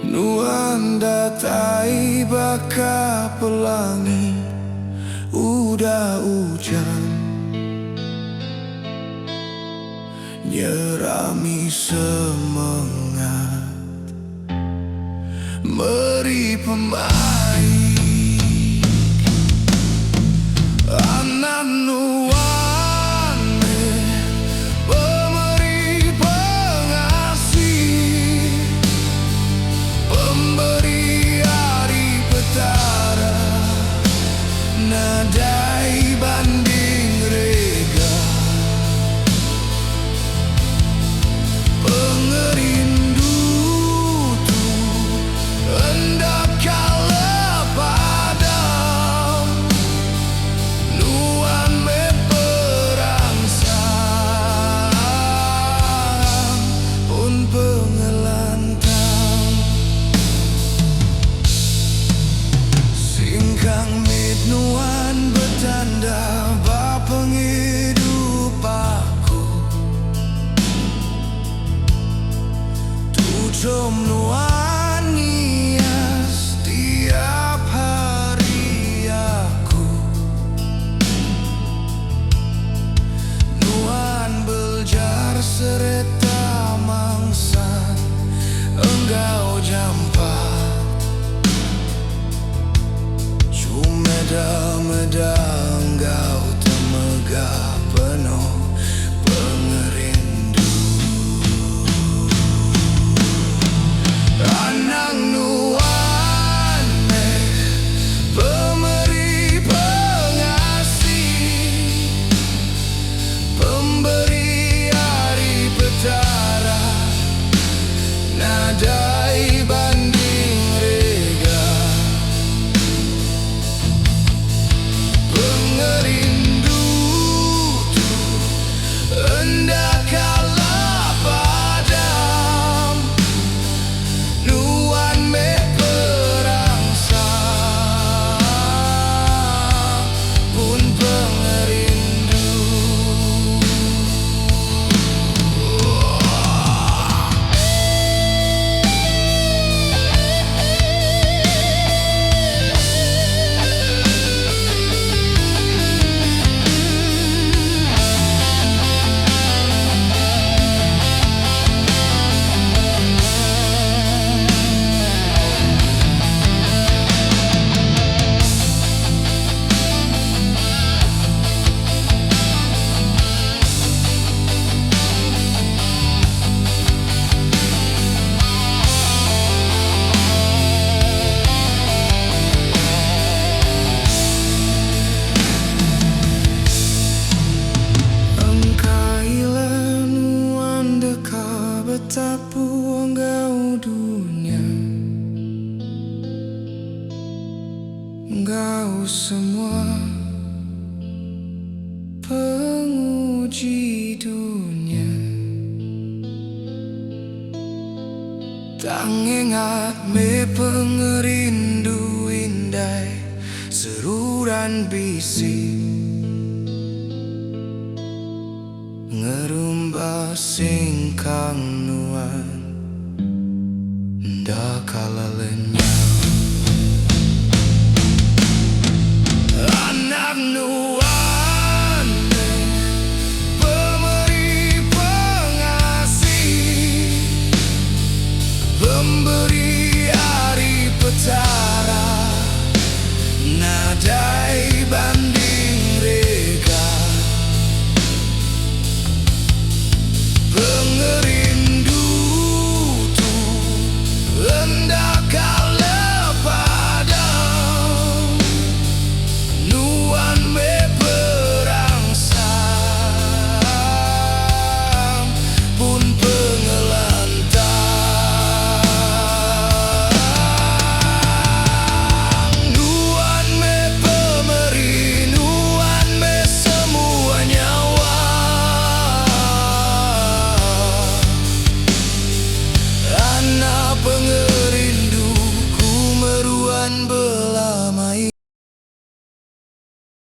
Nuanda tai baka pelangi udah hujan nyerami semangat meri pemain anak nuane pemeri pengasih pemberi hari petara nadai banding rega pengerindu tu hendak kalah padam nuan me perangsang pun pengelantang singkang mit nuan bertanda bapeng hidup aku tujuh nuan nias tiap hari aku nuan beljar sereta mangsan enggau jampat Meda-meda enggau temega penuh pengerindu anak nuane pemeri pengasih pemberi hari petara nadai banding rega pengerindu tu hendak kalah padam nuan me perangsang pun pengerindu betapu enggau dunia enggau semua penguji dunia tangengat me pengerindu indai seruran bisi ngerumba singkang nuan ndak kalah lenyap anak nuan